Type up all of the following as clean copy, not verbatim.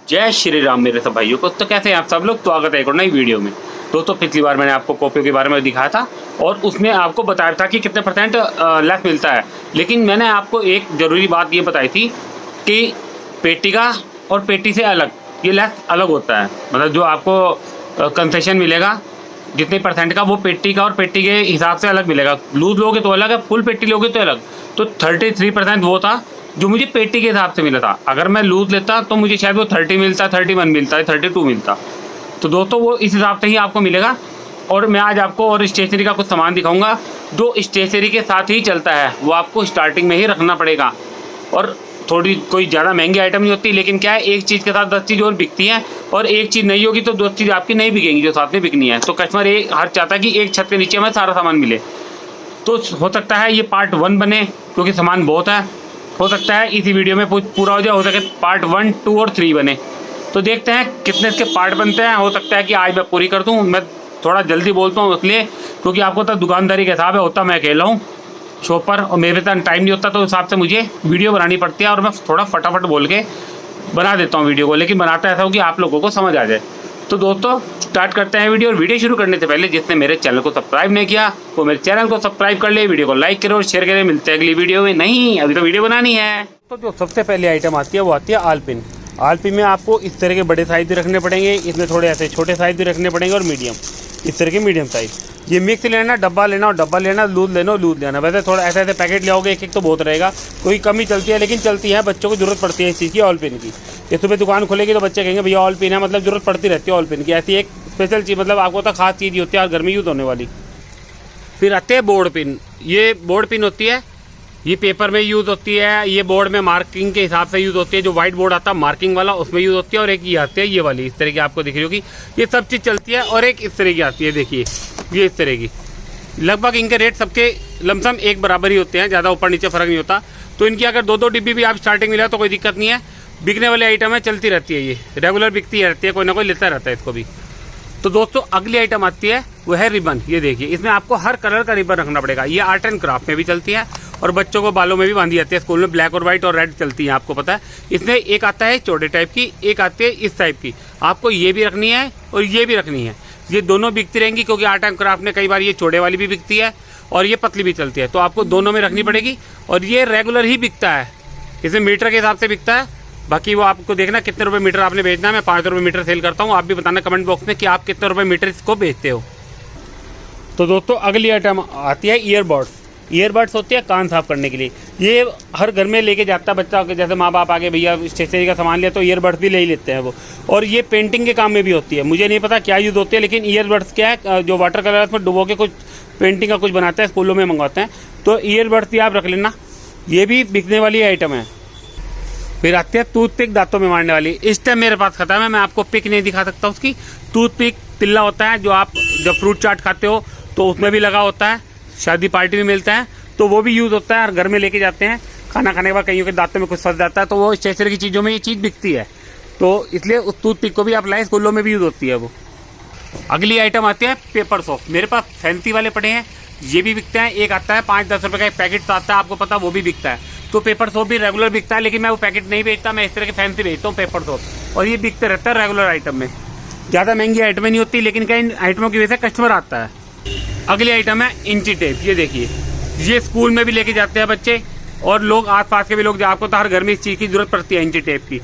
जय श्री राम मेरे सब भाइयों को। तो कैसे हैं आप सब लोग। स्वागत है एक और नई वीडियो में। दोस्तों पिछली बार मैंने आपको कॉपियों के बारे में दिखाया था और उसमें आपको बताया था कि कितने % लेस मिलता है, लेकिन मैंने आपको एक ज़रूरी बात ये बताई थी कि पेटी का और पेटी से अलग ये लेस अलग होता है। मतलब जो आपको कंसेशन मिलेगा जितने % का, वो पेटी का और पेटी के हिसाब से अलग मिलेगा। लूज लोगे तो अलग है, फुल पेटी लोगे तो अलग। तो 33% वो था जो मुझे पेटी के हिसाब से मिला था। अगर मैं लूज लेता तो मुझे शायद वो 30 मिलता, 31 मिलता, 32 मिलता। तो दोस्तों वो इस हिसाब से ही आपको मिलेगा। और मैं आज आपको और स्टेशनरी का कुछ सामान दिखाऊंगा जो स्टेशनरी के साथ ही चलता है, वो आपको स्टार्टिंग में ही रखना पड़ेगा। और थोड़ी कोई ज़्यादा महंगी आइटम नहीं होती, लेकिन क्या है, एक चीज़ के साथ 10 चीज़ और बिकती हैं, और एक चीज़ नहीं होगी तो 2 चीज़ आपकी नहीं बिकेंगी जो साथ में बिकनी है। तो कस्टमर एक हर चाहता है कि एक छत के नीचे हमें सारा सामान मिले। तो हो सकता है ये पार्ट 1 बने, क्योंकि सामान बहुत है। हो सकता है इसी वीडियो में पूरा हो जाए, हो सके पार्ट 1, 2 और 3 बने। तो देखते हैं कितने इसके पार्ट बनते हैं। हो सकता है कि आज मैं पूरी कर दूं। मैं थोड़ा जल्दी बोलता हूँ इसलिए क्योंकि आपको तो दुकानदारी का हिसाब है, होता मैं अकेला हूँ शॉप पर और मेरे पास टाइम नहीं होता, तो उस हिसाब से मुझे वीडियो बनानी पड़ती है और मैं थोड़ा फटाफट बोल के बना देता हूँ वीडियो को। लेकिन बनाता ऐसा हो कि आप लोगों को समझ आ जाए। तो दोस्तों स्टार्ट करते हैं वीडियो। और वीडियो शुरू करने से पहले जिसने मेरे चैनल को सब्सक्राइब नहीं किया वो मेरे चैनल को सब्सक्राइब कर ले, वीडियो को लाइक करो और शेयर करें। मिलते हैं अगली वीडियो में। नहीं, अभी तो वीडियो बनानी है। तो जो सबसे पहले आइटम आती है वो आती है आलपिन। आलपिन में आपको इस तरह के बड़े साइज़ भी रखने पड़ेंगे, इसमें थोड़े ऐसे छोटे साइज़ भी रखने पड़ेंगे और मीडियम, इस तरह के मीडियम साइज़। ये मिक्स लेना, डब्बा लेना और डब्बा लेना, लूज लेना और लूज लेना। वैसे थोड़ा ऐसे पैकेट ले एक तो बहुत रहेगा, कोई कमी चलती है, लेकिन चलती है। बच्चों को जरूरत पड़ती है इस चीज़ की, ऑल पिन की। ये सुबह दुकान खुलेगी तो बच्चे कहेंगे भैया ऑल पिन है, मतलब जरूरत पड़ती रहती है ऑल पिन की। ऐसी एक स्पेशल चीज़, मतलब आपको तो खास चीज़ होती है और घर में यूज़ होने वाली। फिर आते हैं बोर्ड पिन। ये बोर्ड पिन होती है, ये पेपर में यूज़ होती है, ये बोर्ड में मार्किंग के हिसाब से यूज़ होती है। जो वाइट बोर्ड आता है मार्किंग वाला, उसमें यूज़ होती है। और एक ये आती है ये वाली, इस तरह की आपको दिख रही होगी। ये सब चीज़ चलती है। और एक इस तरह की आती है, देखिए ये इस तरह की। लगभग इनके रेट सबके लमसम एक बराबर ही होते हैं, ज़्यादा ऊपर नीचे फ़र्क नहीं होता। तो इनकी अगर 2-2 डिब्बी भी आप स्टार्टिंग मिला तो कोई दिक्कत नहीं है। बिकने वाली आइटम है, चलती रहती है, ये रेगुलर बिकती रहती है, कोई ना कोई लेता रहता है इसको भी। तो दोस्तों अगली आइटम आती है वो है रिबन। ये देखिए, इसमें आपको हर कलर का रिबन रखना पड़ेगा। ये आर्ट एंड क्राफ्ट में भी चलती है और बच्चों को बालों में भी बांधी जाती है स्कूल में। ब्लैक और व्हाइट और रेड चलती है, आपको पता है। इसमें एक आता है छोटे टाइप की, एक आती है इस टाइप की। आपको ये भी रखनी है और ये भी रखनी है। ये दोनों बिकती रहेंगी, क्योंकि आर्ट एंड क्राफ्ट में कई बार ये छोटे वाली भी बिकती है और ये पतली भी चलती है। तो आपको दोनों में रखनी पड़ेगी। और ये रेगुलर ही बिकता है, इसमें मीटर के हिसाब से बिकता है। बाकी वो आपको देखना कितने रुपए मीटर आपने बेचना है। मैं 5 रुपये मीटर सेल करता हूँ। आप भी बताना कमेंट बॉक्स में कि आप कितने रुपए मीटर इसको बेचते हो। तो दोस्तों अगली आइटम आती है ईयरबड्स। ईयरबड्स होती है कान साफ करने के लिए। ये हर घर में लेके जाता है बच्चा, जैसे माँ बाप आगे भैया स्टेशनरी का सामान लिया तो ईयरबड्स भी ले ही लेते हैं वो। और ये पेंटिंग के काम में भी होती है। मुझे नहीं पता क्या यूज़ होती है, लेकिन ईयरबड्स क्या है, जो वाटर कलर है उसमें डुबो के कुछ पेंटिंग का कुछ बनाते हैं, स्कूलों में मंगवाते हैं। तो ईयरबड्स भी आप रख लेना, ये भी बिकने वाली आइटम है। फिर आती है टूथपिक, दांतों में मारने वाली। इस टाइम मेरे पास खत्म है, मैं आपको पिक नहीं दिखा सकता उसकी। टूथपिक तिल्ला होता है, जो आप जब फ्रूट चाट खाते हो तो उसमें भी लगा होता है, शादी पार्टी में मिलता है, तो वो भी यूज़ होता है और घर में लेके जाते हैं। खाना खाने के बाद कईयों के दांतों में कुछ फंस जाता है, तो वो स्टेशनरी की चीज़ों में ये चीज़ बिकती है। तो इसलिए उस टूथपिक को भी आप लाएं, स्कूलों में भी यूज़ होती है वो। अगली आइटम आती है पेपर सॉफ्ट। मेरे पास फैंसी वाले पड़े हैं, ये भी बिकते हैं। एक आता है 5-10 रुपये का एक पैकेट आता है, आपको पता, वो भी बिकता है। तो पेपर सोप भी रेगुलर बिकता है, लेकिन मैं वो पैकेट नहीं बेचता, मैं इस तरह के फैंसी बेचता हूँ पेपर सोप। और ये बिकते रहता है रेगुलर आइटम में। ज़्यादा महंगी आइटमें नहीं होती, लेकिन कई आइटमों की वजह से कस्टमर आता है। अगली आइटम है इंची टेप। ये देखिए, ये स्कूल में भी लेके जाते हैं बच्चे और लोग आस पास के भी लोग। आपको तो हर घर में इस चीज़ की जरूरत पड़ती है इंची टेप की,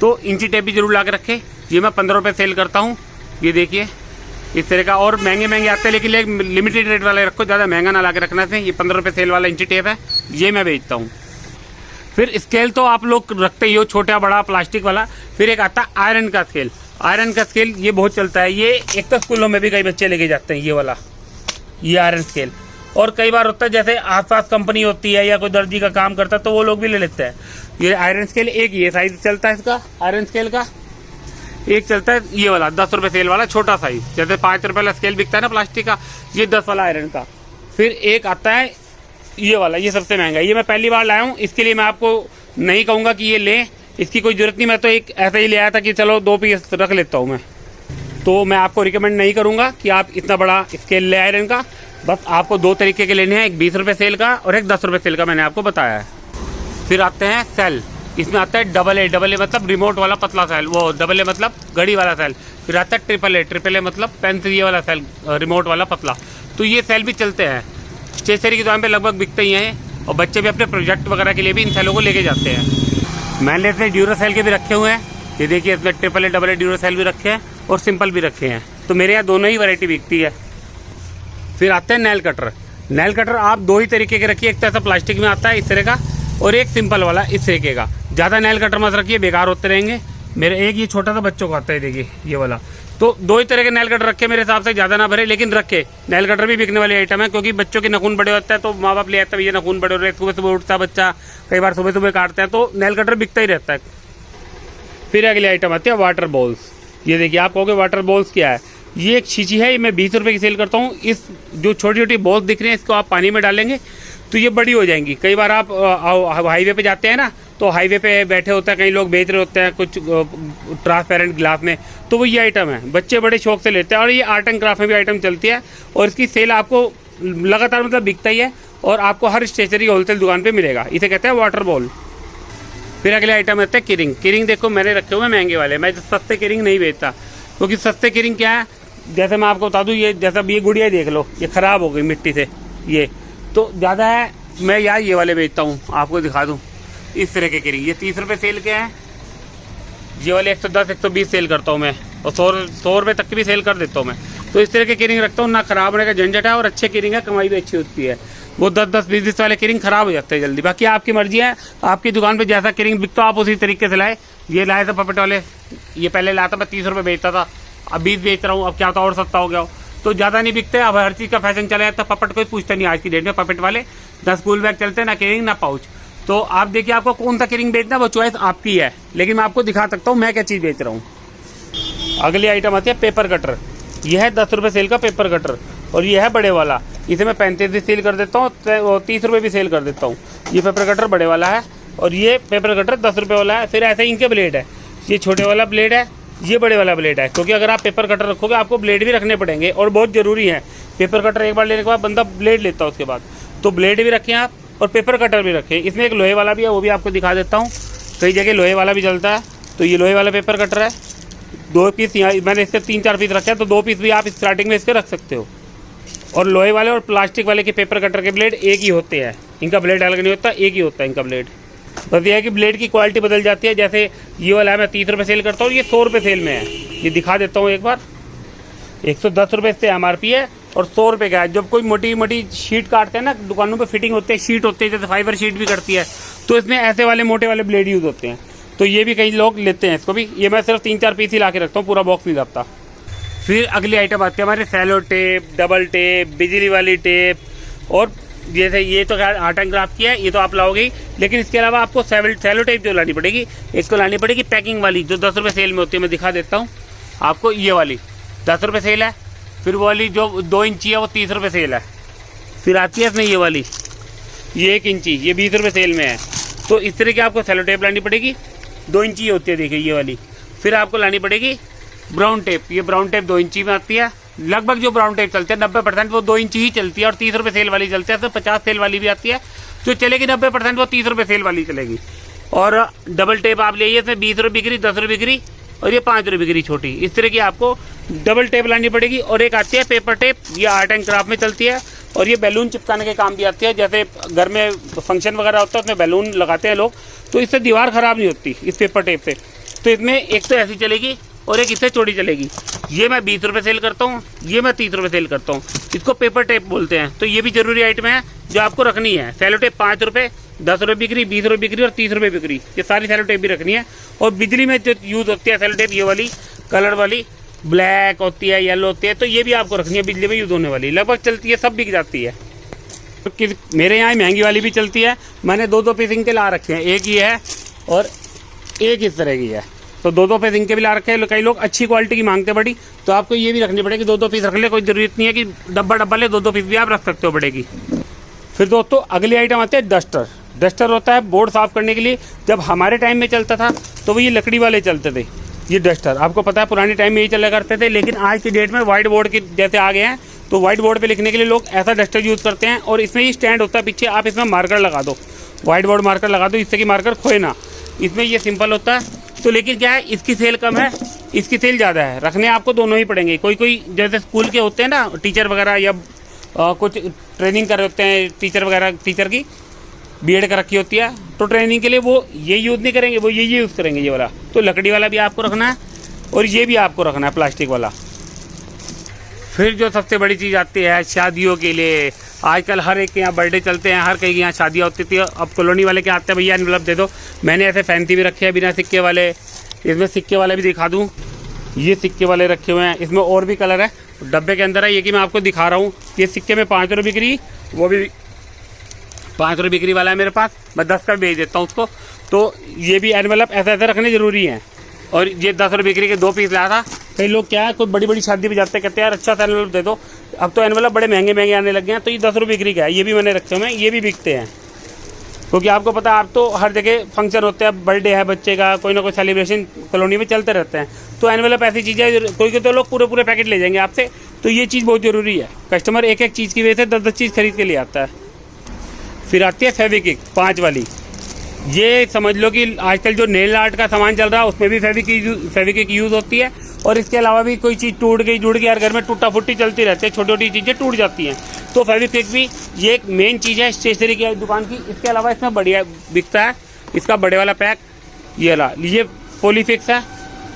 तो इंची टेप भी जरूर ला के रखें। ये मैं 15 रुपये सेल करता हूँ। ये देखिए इस तरह का, और महंगे आते हैं, लेकिन लिमिटेड रेट वाले रखो, ज़्यादा महंगा ना ला के रखना से। ये 15 रुपये सेल वाला इंची टेप है, ये मैं बेचता हूँ। फिर स्केल तो आप लोग रखते ही हो, छोटा बड़ा प्लास्टिक वाला। फिर एक आता है आयरन का स्केल। आयरन का स्केल ये बहुत चलता है, ये एक तो स्कूलों में भी कई बच्चे लेके जाते हैं, ये वाला, ये आयरन स्केल। और कई बार होता है जैसे आसपास कंपनी होती है या कोई दर्जी का काम करता है तो वो लोग भी ले लेते हैं ये आयरन स्केल। एक ये साइज चलता है इसका आयरन स्केल का। एक चलता है ये वाला 10 रुपये सेल वाला छोटा साइज, जैसे 5 रुपये वाला स्केल बिकता है ना प्लास्टिक का, ये 10 वाला आयरन का। फिर एक आता है ये वाला, ये सबसे महंगा, ये मैं पहली बार लाया हूँ, इसके लिए मैं आपको नहीं कहूँगा कि ये लें, इसकी कोई ज़रूरत नहीं। मैं तो एक ऐसा ही ले आया था कि चलो 2 पीस रख लेता हूँ मैं। तो मैं आपको रिकमेंड नहीं करूँगा कि आप इतना बड़ा स्केल ले आयरन का। बस आपको 2 तरीके के लेने हैं, एक 20 रुपये सेल का और एक 10 रुपये सेल का, मैंने आपको बताया है। फिर आते हैं सेल। इसमें आता है डबल ए मतलब रिमोट वाला पतला सेल, वो डबल ए मतलब घड़ी वाला सेल। फिर आता है ट्रिपल ए मतलब पेंसिल ये वाला सेल, रिमोट वाला पतला। तो ये सेल भी चलते हैं, स्टेशनरी की दुकान पे लगभग बिकते ही हैं, और बच्चे भी अपने प्रोजेक्ट वगैरह के लिए भी इन सेलों को लेके जाते हैं। मैंने इसमें ड्यूरा सेल के भी रखे हुए हैं, ये देखिए इसमें triple A double A Duracell भी रखे हैं और सिंपल भी रखे हैं। तो मेरे यहाँ दोनों ही वैरायटी बिकती है। फिर आते हैं नेल कटर। नेल कटर आप दो ही तरीके के रखिए, एक तो ऐसा प्लास्टिक में आता है इस तरह का, और एक सिंपल वाला इस तरीके का। ज़्यादा नेल कटर मत रखिए, बेकार होते रहेंगे। मेरे एक ये छोटा सा बच्चों का आता है, देखिए ये वाला। तो दो ही तरह के नेल कटर रखे मेरे हिसाब से, ज़्यादा ना भरे, लेकिन रखे। नेल कटर भी बिकने वाली आइटम है, क्योंकि बच्चों के नखून बड़े होते हैं तो माँ बाप ले आता है, ये नखून बड़े हो रहे हैं, सुबह सुबह उठता है बच्चा, कई बार सुबह सुबह काटते हैं, तो नेल कटर बिकता ही रहता है। फिर अगली आइटम आती है वाटर बॉल्स। ये देखिए, आप कहोगे वाटर बॉल्स क्या है? ये एक शीशी है, ये मैं 20 रुपये की सेल करता हूँ। इस जो छोटी छोटी बॉल्स दिख रही हैं, इसको आप पानी में डालेंगे तो ये बड़ी हो जाएंगी। कई बार आप हाईवे पे जाते हैं ना, तो हाईवे पे बैठे होते हैं, कई लोग बेच रहे होते हैं कुछ ट्रांसपेरेंट गिलास में, तो वो ये आइटम है, बच्चे बड़े शौक से लेते हैं। और ये आर्ट एंड क्राफ्ट में भी आइटम चलती है, और इसकी सेल आपको लगातार मतलब बिकता ही है, और आपको हर स्टेशनरी होलसेल दुकान पे मिलेगा। इसे कहते हैं वाटर बॉल। फिर अगले आइटम आते हैं किरिंग। किरिंग देखो मैंने रखे हुए महंगे वाले, मैं सस्ते किरिंग नहीं बेचता, क्योंकि सस्ते किरिंग क्या है, जैसे मैं आपको बता दूं, ये जैसा ये गुड़िया देख लो, ये ख़राब हो गई मिट्टी से, ये तो ज़्यादा है। मैं यार ये वाले बेचता हूँ, आपको दिखा दूँ इस तरह के किरिंग। ये 30 रुपये सेल के हैं, ये वाले 110 120 सेल करता हूँ मैं, और 100 रुपये तक की भी सेल कर देता हूँ मैं। तो इस तरह के किरिंग रखता हूँ, ना ख़राब होने का झंझट है, और अच्छे किरिंग है, कमाई भी अच्छी होती है। वो 10-10 20-20 वाले किरिंग ख़राब हो जाते हैं जल्दी। बाकी आपकी मर्जी है, आपकी दुकान पे जैसा किरिंग बिकता हो आप उसी तरीके से लाए। ये लाए थे पपेट वाले, ये पहले लाता मैं 30 रुपये बेचता था, अब 20 बेच रहा हूँ, अब क्या होता और सस्ता हो गया हो। तो ज़्यादा नहीं बिकते, अब हर चीज़ का फैशन चला जाता है। पपट कोई पूछता नहीं आज की डेट में, पपेट वाले 10 स्कूल बैग चलते हैं, ना किरिंग ना पाउच। तो आप देखिए आपको कौन सा किरिंग बेचना है, वो चॉइस आपकी है, लेकिन मैं आपको दिखा सकता हूँ मैं क्या चीज़ बेच रहा हूँ। अगली आइटम आती है पेपर कटर। यह है 10 रुपये सेल का पेपर कटर, और ये है बड़े वाला, इसे मैं 35 भी सेल कर देता हूँ, 30 रुपये भी सेल कर देता हूँ। ये पेपर कटर बड़े वाला है, और ये पेपर कटर 10 रुपये वाला है। फिर ऐसे ही इनके ब्लेड है, ये छोटे वाला ब्लेड है, ये बड़े वाला ब्लेड है, क्योंकि अगर आप पेपर कटर रखोगे आपको ब्लेड भी रखने पड़ेंगे, और बहुत ज़रूरी है। पेपर कटर एक बार लेने के बाद बंदा ब्लेड लेता है उसके बाद, तो ब्लेड भी रखें आप और पेपर कटर भी रखें। इसमें एक लोहे वाला भी है, वो भी आपको दिखा देता हूँ, कई जगह लोहे वाला भी चलता है। तो ये लोहे वाला पेपर कटर है, 2 पीस यहाँ मैंने इसके 3-4 पीस रखे हैं, तो 2 पीस भी आप स्टार्टिंग में इसके रख सकते हो। और लोहे वाले और प्लास्टिक वाले के पेपर कटर के ब्लेड एक ही होते हैं, इनका ब्लेड अलग नहीं होता, एक ही होता है इनका ब्लेड। बस ये है कि ब्लेड की क्वालिटी बदल जाती है। जैसे ये वाला है मैं 30 रुपये सेल करता हूँ, ये 100 रुपये सेल में है। ये दिखा देता हूँ एक बार, 110 रुपये से MRP है, और 100 रुपये का है। जब कोई मोटी मोटी शीट काटते हैं ना, दुकानों पे फिटिंग होती है, शीट होती है, जैसे फाइबर शीट भी करती है, तो इसमें ऐसे वाले मोटे वाले ब्लेड यूज़ होते हैं। तो ये भी कई लोग लेते हैं इसको भी। ये मैं सिर्फ 3-4 पीस ही ला के रखता हूँ, पूरा बॉक्स नहीं रखता। फिर अगली आइटम आती है हमारे सेलो टेप, डबल टेप, बिजली वाली टेप, और जैसे ये तो आर्ट एंड क्राफ्ट की है, ये तो आप लाओगे ही, लेकिन इसके अलावा आपको सेलो टेप जो लानी पड़ेगी, इसको लानी पड़ेगी पैकिंग वाली, जो 10 रुपये सेल में होती है। मैं दिखा देता हूँ आपको, ये वाली 10 रुपये सेल है। फिर वो वाली जो 2 इंची है वो 30 रुपये सेल है। फिर आती है इसमें ये वाली, ये 1 इंची, ये 20 रुपये सेल में है। तो इस तरह की आपको सेलो टेप लानी पड़ेगी, 2 इंची होती है, देखिए ये वाली। फिर आपको लानी पड़ेगी ब्राउन टेप, ये ब्राउन टेप 2 इंची में आती है। लगभग जो ब्राउन टेप चलते हैं 90% वो 2 इंची ही चलती है, और 30 रुपये सेल वाली चलती है। तो 50 सेल वाली भी आती है, जो चलेगी 90% वो 30 रुपये सेल वाली चलेगी। और डबल टेप आप ले, इसमें 20 रुपये बिक्री, 10 रुपये बिक्री, और ये 5 रुपये बिक्री छोटी। इस तरह की आपको डबल टेप लानी पड़ेगी। और एक आती है पेपर टेप, ये आर्ट एंड क्राफ्ट में चलती है, और ये बैलून चिपकाने के काम भी आती है। जैसे घर में फंक्शन वगैरह होता है, उसमें बैलून लगाते हैं लोग, तो इससे दीवार ख़राब नहीं होती इस पेपर टेप से। तो इसमें एक तो ऐसी चलेगी, और एक इससे चौड़ी चलेगी। ये मैं 20 रुपये सेल करता हूँ, ये मैं 30 रुपये सेल करता हूँ। इसको पेपर टेप बोलते हैं। तो ये भी जरूरी आइटम है जो आपको रखनी है। सेलो टेप 5 रुपये, 10 रुपये बिक्री, 20 रुपये बिक्री, और 30 रुपये बिक्री, ये सारी सेलो टेप भी रखनी है। और बिजली में जो यूज़ होती है सेलो टेप, ये वाली कलर वाली, ब्लैक होती है, येलो होती है, तो ये भी आपको रखनी है, बिजली में यूज़ होने वाली। लगभग चलती है, सब बिक जाती है। मेरे यहाँ महंगी वाली भी चलती है। मैंने 2-2 पीस इनके ला रखे हैं, एक ये है और एक इस तरह की है। तो 2-2 पीस इनके भी ला रखे हैं। कई लोग अच्छी क्वालिटी की मांगते हैं बड़ी, तो आपको ये भी रखनी पड़ेगी। 2-2 पीस रख ले, कोई ज़रूरत नहीं है कि डब्बा ले, 2-2 पीस भी आप रख सकते हो पड़ेगी। फिर दोस्तों अगली आइटम आती है डस्टर। डस्टर होता है बोर्ड साफ़ करने के लिए। जब हमारे टाइम में चलता था तो वो ये लकड़ी वाले चलते थे, ये डस्टर। आपको पता है पुराने टाइम में यही चला करते थे, लेकिन आज की डेट में वाइट बोर्ड के जैसे आ गए हैं, तो वाइट बोर्ड पे लिखने के लिए लोग ऐसा डस्टर यूज़ करते हैं। और इसमें ये स्टैंड होता है पीछे, आप इसमें मार्कर लगा दो, वाइट बोर्ड मार्कर लगा दो, इससे कि मार्कर खोए ना। इसमें ये सिंपल होता है। तो लेकिन क्या है, इसकी सेल कम है, इसकी सेल ज़्यादा है। रखने आपको दोनों ही पड़ेंगे। कोई कोई जैसे स्कूल के होते हैं ना टीचर वगैरह, या कुछ ट्रेनिंग कर रहे होते हैं टीचर वगैरह, टीचर की बीएड कर रखी होती है, तो ट्रेनिंग के लिए वो ये यूज़ नहीं करेंगे, वो ये यूज़ करेंगे ये वाला। तो लकड़ी वाला भी आपको रखना है और ये भी आपको रखना है प्लास्टिक वाला। फिर जो सबसे बड़ी चीज़ आती है शादियों के लिए। आजकल हर एक के यहाँ बर्थडे चलते हैं, हर कहीं के यहाँ शादियाँ होती थी। अब कॉलोनी वाले क्या आते हैं, भैया एनवलप दे दो। मैंने ऐसे फैंसी भी रखे हैं बिना सिक्के वाले। इसमें सिक्के वाले भी दिखा दूँ, ये सिक्के वाले रखे हुए हैं। इसमें और भी कलर है, डब्बे के अंदर है। ये कि मैं आपको दिखा रहा हूँ, ये सिक्के में 5 रुपये बिक्री, वो भी 5 रुपये बिक्री वाला है मेरे पास। मैं 10 का बेच देता हूँ उसको। तो ये भी एनवलप ऐसे ऐसे रखने ज़रूरी हैं। और ये 10 रुपये बिक्री के 2 पीस लाया था। कई लोग क्या है, कोई बड़ी बड़ी शादी में जाते हैं, कहते हैं यार अच्छा सा एनवलप दे दो। अब तो एनवलप बड़े महंगे महंगे आने लग गए हैं। तो ये 10 रुपये बिक्री का है, ये भी मैंने रखे हुए हैं, ये भी बिकते हैं। क्योंकि आपको पता है, आप तो हर जगह फंक्शन होते हैं, बर्थडे है बच्चे का, कोई ना कोई सेलिब्रेशन कॉलोनी में चलते रहते हैं। तो एनवलप ऐसी चीज़ है, कोई तो लोग पूरे पूरे पैकेट ले जाएंगे आपसे। तो ये चीज़ बहुत ज़रूरी है। कस्टमर एक एक चीज़ की वजह से 10-10 चीज़ खरीद के ले आता है। फिर आती है फेविक्विक 5 वाली। ये समझ लो कि आजकल जो नेल आर्ट का सामान चल रहा है उसमें भी फेविक्विक यूज़ होती है। और इसके अलावा भी कोई चीज़ टूट गई यार, घर में टूटा फुट्टी चलती रहती है, छोटी छोटी चीज़ें टूट जाती हैं। तो फेविक्विक भी ये एक मेन चीज़ है स्टेशनरी की दुकान की। इसके अलावा इसमें बढ़िया बिकता है इसका बड़े वाला पैक, ये पॉलीफिक्स है।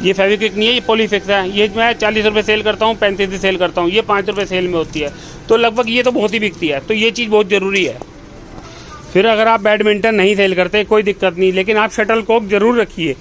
ये फेविक्विक नहीं है, ये पॉलीफिक्स है। ये मैं 40 रुपये सेल करता हूँ, 35 सेल करता हूँ। ये 5 रुपये सेल में होती है। तो लगभग ये तो बहुत ही बिकती है। तो ये चीज़ बहुत ज़रूरी है। फिर अगर आप बैडमिंटन नहीं सेल करते कोई दिक्कत नहीं, लेकिन आप शटल कॉक जरूर रखिए।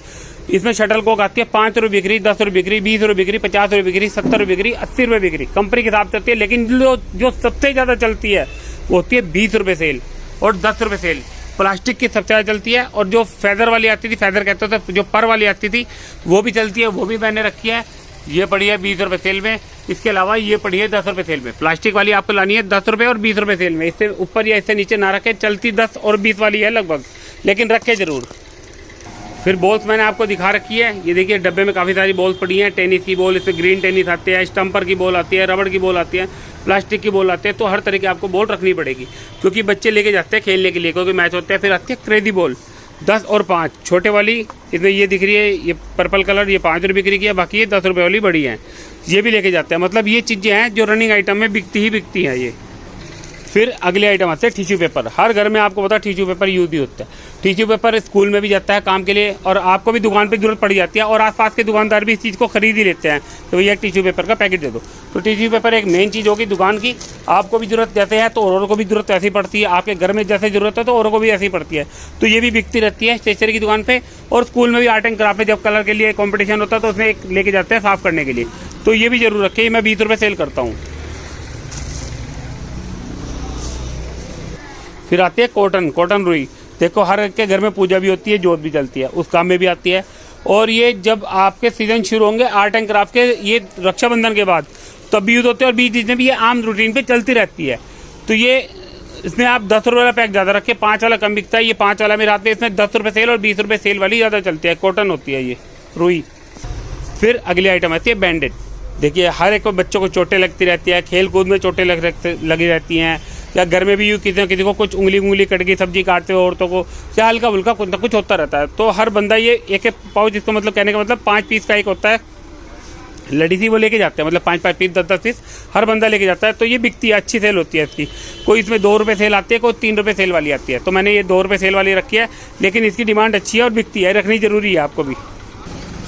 इसमें शटल कॉक आती है 5 रुपये बिक्री, 10 रुपये बिक्री, 20 रुपये बिक्री, 50 रुपये बिक्री, 70 रुपये बिक्री, 80 रुपये बिक्री, कंपनी के हिसाब से होती है। लेकिन जो सबसे ज़्यादा चलती है वो होती है 20 रुपये सेल और 10 रुपये सेल। प्लास्टिक की सबसे ज़्यादा चलती है। और जो फेदर वाली आती थी, फेदर कहते थे, जो पर वाली आती थी वो भी चलती है, वो भी मैंने रखी है। ये पड़ी है 20 रुपये सेल में। इसके अलावा ये पड़ी है 10 रुपये सेल में। प्लास्टिक वाली आपको लानी है 10 रुपये और 20 रुपये सेल में। इससे ऊपर या इससे नीचे ना रखे। चलती 10 और 20 वाली है लगभग, लेकिन रखे जरूर। फिर बॉल्स मैंने आपको दिखा रखी है। ये देखिए डब्बे में काफ़ी सारी बॉल्स पड़ी हैं। टेनिस की बॉल, इसमें ग्रीन टेनिस आती है, स्टम्पर की बॉल आती है, रबड़ की बॉल आती है, प्लास्टिक की बॉल आती है। तो हर तरह की आपको बॉल रखनी पड़ेगी, क्योंकि बच्चे लेके जाते हैं खेलने के लिए, क्योंकि मैच होते हैं। फिर आती है क्रेजी बॉल 10 और 5 छोटे वाली। इसमें ये दिख रही है, ये पर्पल कलर, ये 5 रुपये बिक्री की है। बाकी ये 10 रुपये वाली बड़ी है, ये भी लेके जाते हैं। मतलब ये चीज़ें हैं जो रनिंग आइटम में बिकती ही बिकती हैं ये। फिर अगले आइटम आते हैं टिश्यू पेपर। हर घर में आपको पता है टिश्यू पेपर यूज ही होता है। टिश्यू पेपर स्कूल में भी जाता है काम के लिए, और आपको भी दुकान पे जरूरत पड़ जाती है। और आसपास के दुकानदार भी इस चीज़ को खरीद ही लेते हैं, तो भैया टिश्यू पेपर का पैकेट दे दो। तो टिश्यू पेपर एक मेन चीज़ होगी दुकान की। आपको भी जरूरत जैसे है तो औरों को भी जरूरत ऐसी पड़ती है। आपके घर में जैसे जरूरत है तो औरों को भी ऐसी पड़ती है। तो ये भी बिकती रहती है स्टेशनरी की दुकान पर। और स्कूल में भी आर्ट एंड क्राफ्ट में जब कलर के लिए कॉम्पिटिशन होता है तो उसमें एक लेके जाते हैं साफ़ करने के लिए। तो ये भी जरूर रखे। मैं 20 रुपये सेल करता हूँ। फिर आती है कॉटन रुई। देखो हर एक के घर में पूजा भी होती है, जोत भी जलती है, उस काम में भी आती है। और ये जब आपके सीजन शुरू होंगे आर्ट एंड क्राफ्ट के, ये रक्षाबंधन के बाद तब भी यूज होते हैं। और बीच में भी ये आम रूटीन पे चलती रहती है। तो ये इसमें आप 10 रुपये वाला पैक ज़्यादा रखें, 5 वाला कम बिकता है। ये 5 वाला मेरे हाथ में, इसमें 10 रुपये सेल और 20 रुपये सेल वाली ज़्यादा चलती है। कॉटन होती है ये रुई। फिर अगली आइटम आती है बैंडेड। देखिए हर एक को बच्चों को चोटें लगती रहती है, खेल कूद में चोटें लगी रहती हैं, या घर में भी किसी न किसी को कुछ उंगली कट गई सब्जी काटते हुए औरतों को, या हल्का फुल्का कुछ ना कुछ होता रहता है। तो हर बंदा ये एक पाउच, इसको मतलब कहने का मतलब 5 पीस का एक होता है, लेडीज ही वो लेके जाते हैं, मतलब 5-5 पीस 10-10 पीस हर बंदा लेके जाता है। तो ये बिकती है, अच्छी सेल होती है इसकी। कोई इसमें 2 रुपये सेल आती है, कोई 3 रुपये सेल वाली आती है। तो मैंने ये 2 रुपये सेल वाली रखी है, लेकिन इसकी डिमांड अच्छी है और बिकती है, रखनी जरूरी है आपको भी।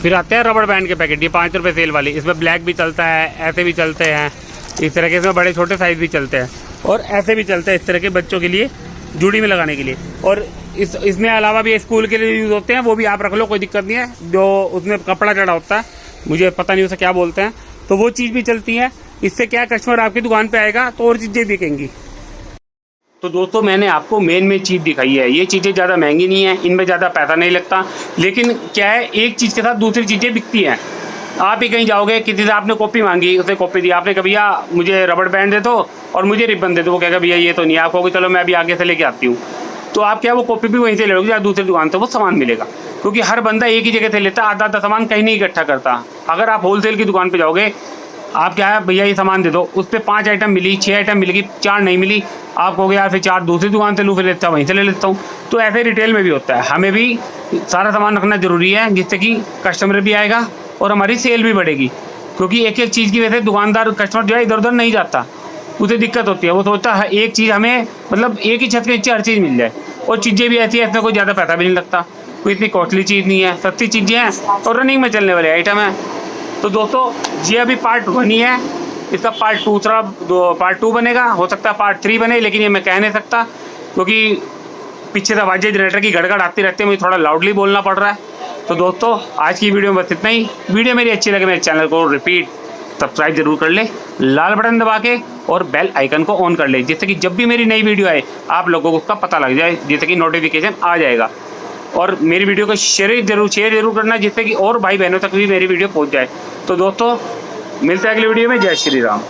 फिर आते हैं रबड़ बैंड के पैकेट, ये 5 रुपये सेल वाली। इसमें ब्लैक भी चलता है, ऐसे भी चलते हैं, इस तरह के इसमें बड़े छोटे साइज़ भी चलते हैं, और ऐसे भी चलते हैं इस तरह के बच्चों के लिए जुड़ी में लगाने के लिए। और इसमें अलावा भी स्कूल के लिए यूज़ होते हैं, वो भी आप रख लो, कोई दिक्कत नहीं है। जो उसमें कपड़ा चढ़ा होता है, मुझे पता नहीं उसे क्या बोलते हैं, तो वो चीज़ भी चलती है। इससे क्या कस्टमर आपकी दुकान पे आएगा तो और चीज़ें बिकेंगी। तो दोस्तों मैंने आपको मेन चीज़ दिखाई है। ये चीज़ें ज़्यादा महंगी नहीं है, इनमें ज़्यादा पैसा नहीं लगता, लेकिन क्या है एक चीज़ के साथ दूसरी चीज़ें बिकती हैं। आप ही कहीं जाओगे, किसी से आपने कॉपी मांगी, उसे कॉपी दी, आपने कहा भैया मुझे रबड़ बैंड दे दो और मुझे रिबन दे दो। वो कहेगा भैया ये तो नहीं है। आप कहोगे चलो मैं अभी आगे से लेके आती हूँ। तो आप क्या वो कॉपी भी वहीं से ले लोगे या दूसरी दुकान से वो सामान मिलेगा, क्योंकि हर बंदा एक ही जगह से लेता है, आधा सामान कहीं नहीं इकट्ठा करता। अगर आप होलसेल की दुकान पर जाओगे, आप क्या है भैया ये सामान दे दो, उस पर 5 आइटम मिली, 6 आइटम मिलेगी, 4 नहीं मिली, आप कहोगे यार फिर 4 दूसरी दुकान से लूँ, फिर लेता वहीं से ले लेता हूँ। तो ऐसे रिटेल में भी होता है, हमें भी सारा सामान रखना ज़रूरी है जिससे कि कस्टमर भी आएगा और हमारी सेल भी बढ़ेगी। क्योंकि एक एक चीज़ की वजह से दुकानदार कस्टमर जो है इधर उधर नहीं जाता, उसे दिक्कत होती है। वो सोचता है एक चीज़ हमें मतलब एक ही छत के नीचे हर चीज़ मिल जाए, और चीज़ें भी ऐसी है इसमें कोई ज़्यादा पैसा भी नहीं लगता, कोई इतनी कॉस्टली चीज़ नहीं है, सस्ती चीज़ें हैं और रनिंग में चलने वाले आइटम है। तो दोस्तों ये अभी पार्ट 1 ही है, इसका पार्ट 2 बनेगा, हो सकता है पार्ट 3 बने, लेकिन ये मैं कह नहीं सकता क्योंकि पीछे से आवाज़ें जनरेटर की गड़गड़ आती रहती है, मुझे थोड़ा लाउडली बोलना पड़ रहा है। तो दोस्तों आज की वीडियो में बस इतना ही। वीडियो मेरी अच्छी लगे मेरे चैनल को रिपीट सब्सक्राइब जरूर कर ले, लाल बटन दबा के और बेल आइकन को ऑन कर ले, जिससे कि जब भी मेरी नई वीडियो आए आप लोगों को उसका पता लग जाए, जिससे कि नोटिफिकेशन आ जाएगा। और मेरी वीडियो को शेयर जरूर करना, जिससे कि और भाई बहनों तक भी मेरी वीडियो पहुंच जाए। तो दोस्तों मिलते हैं अगली वीडियो में। जय श्री राम।